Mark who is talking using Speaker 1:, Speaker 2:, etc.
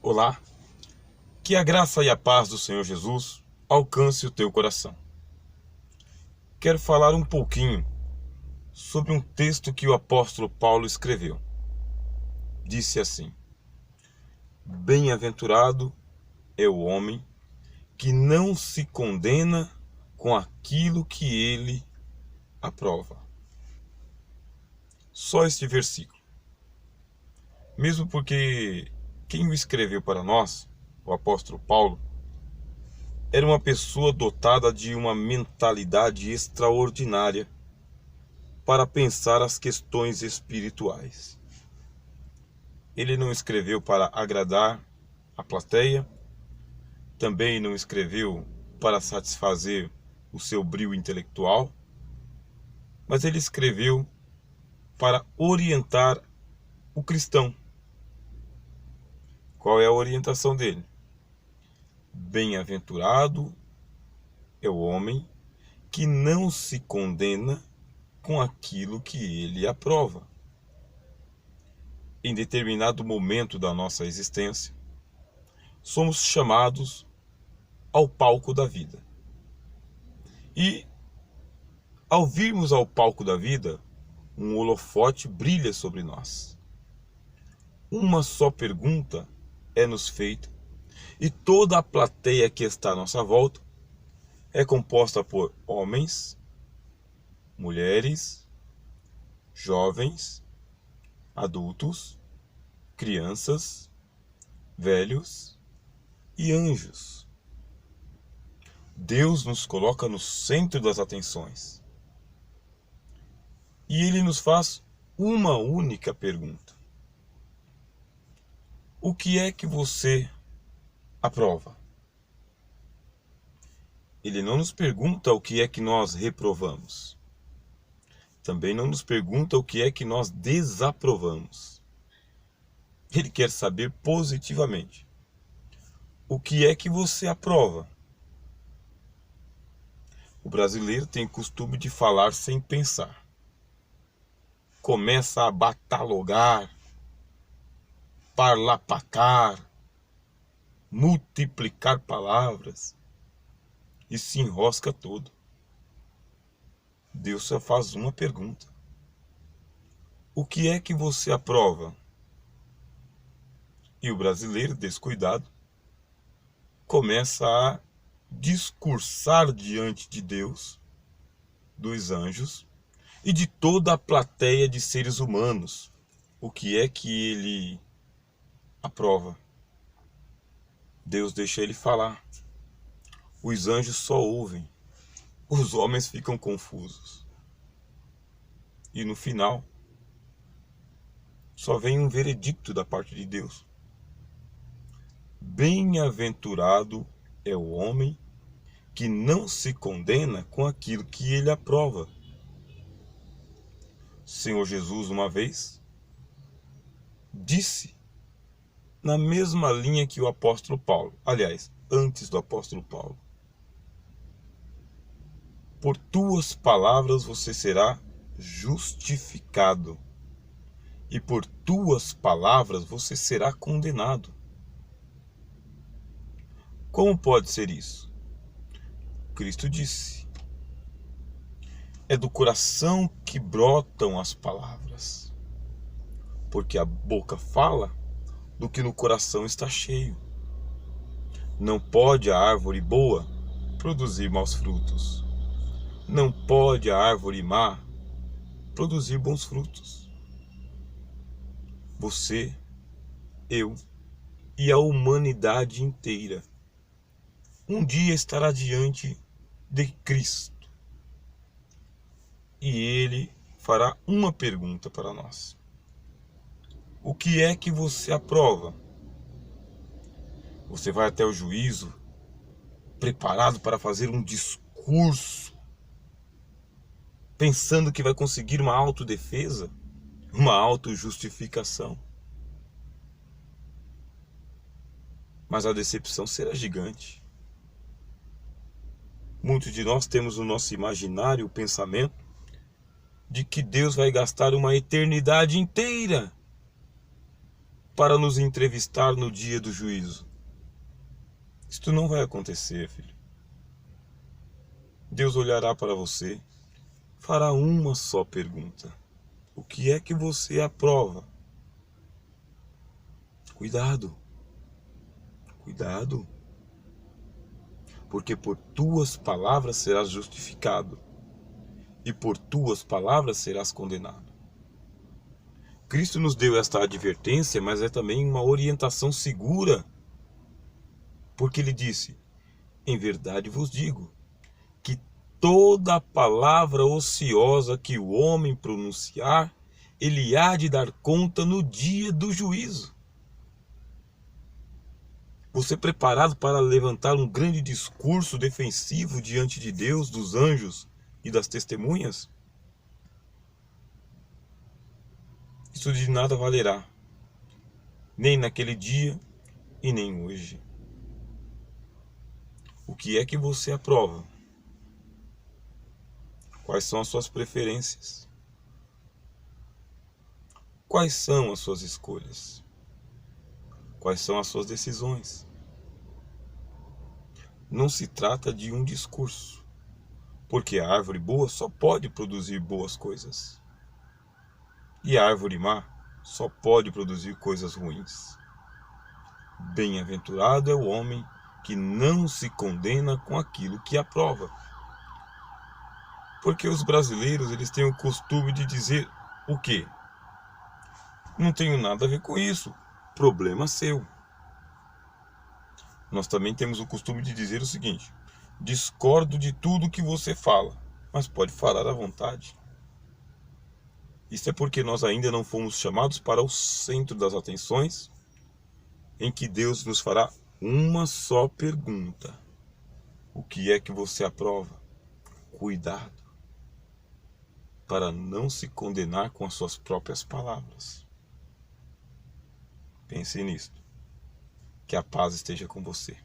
Speaker 1: Olá, que a graça e a paz do Senhor Jesus alcance o teu coração. Quero falar um pouquinho sobre um texto que o apóstolo Paulo escreveu. Disse assim: Bem-aventurado é o homem que não se condena com aquilo que ele aprova. Só este versículo. Mesmo porque quem o escreveu para nós, o apóstolo Paulo, era uma pessoa dotada de uma mentalidade extraordinária para pensar as questões espirituais. Ele não escreveu para agradar a plateia, também não escreveu para satisfazer o seu brio intelectual, mas ele escreveu para orientar o cristão. Qual é a orientação dele? Bem-aventurado é o homem que não se condena com aquilo que ele aprova. Em determinado momento da nossa existência, somos chamados ao palco da vida. E, ao virmos ao palco da vida, um holofote brilha sobre nós. Uma só pergunta é nos feita, e toda a plateia que está à nossa volta é composta por homens, mulheres, jovens, adultos, crianças, velhos e anjos. Deus nos coloca no centro das atenções. E Ele nos faz uma única pergunta: o que é que você aprova? Ele não nos pergunta o que é que nós reprovamos. Também não nos pergunta o que é que nós desaprovamos. Ele quer saber positivamente: o que é que você aprova? O brasileiro tem costume de falar sem pensar. Começa a batalogar, parlapacar, multiplicar palavras e se enrosca todo. Deus só faz uma pergunta: o que é que você aprova? E o brasileiro, descuidado, começa a discursar diante de Deus, dos anjos e de toda a plateia de seres humanos o que é que ele aprova. Deus deixa ele falar. Os anjos só ouvem. Os homens ficam confusos. E no final, só vem um veredicto da parte de Deus. Bem-aventurado é o homem que não se condena com aquilo que ele aprova. Senhor Jesus, uma vez, disse, na mesma linha que o apóstolo Paulo, aliás, antes do apóstolo Paulo: por tuas palavras você será justificado, e por tuas palavras você será condenado. Como pode ser isso? Cristo disse: é do coração que brotam as palavras, porque a boca fala do que no coração está cheio. Não pode a árvore boa produzir maus frutos. Não pode a árvore má produzir bons frutos. Você, eu e a humanidade inteira um dia estará diante de Cristo. E Ele fará uma pergunta para nós: o que é que você aprova? Você vai até o juízo preparado para fazer um discurso, pensando que vai conseguir uma autodefesa, uma autojustificação. Mas a decepção será gigante. Muitos de nós temos no nosso imaginário o pensamento de que Deus vai gastar uma eternidade inteira para nos entrevistar no dia do juízo. Isto não vai acontecer, filho. Deus olhará para você, fará uma só pergunta: o que é que você aprova? Cuidado, cuidado, porque por tuas palavras serás justificado e por tuas palavras serás condenado. Cristo nos deu esta advertência, mas é também uma orientação segura, porque ele disse: em verdade vos digo, que toda palavra ociosa que o homem pronunciar, ele há de dar conta no dia do juízo. Você preparado para levantar um grande discurso defensivo diante de Deus, dos anjos e das testemunhas? Isso de nada valerá, nem naquele dia e nem hoje. O que é que você aprova? Quais são as suas preferências? Quais são as suas escolhas? Quais são as suas decisões? Não se trata de um discurso, porque a árvore boa só pode produzir boas coisas. E a árvore má só pode produzir coisas ruins. Bem-aventurado é o homem que não se condena com aquilo que aprova. Porque os brasileiros, eles têm o costume de dizer o quê? Não tenho nada a ver com isso, problema seu. Nós também temos o costume de dizer o seguinte: discordo de tudo que você fala, mas pode falar à vontade. Isso é porque nós ainda não fomos chamados para o centro das atenções, em que Deus nos fará uma só pergunta: o que é que você aprova? Cuidado, para não se condenar com as suas próprias palavras. Pense nisto. Que a paz esteja com você.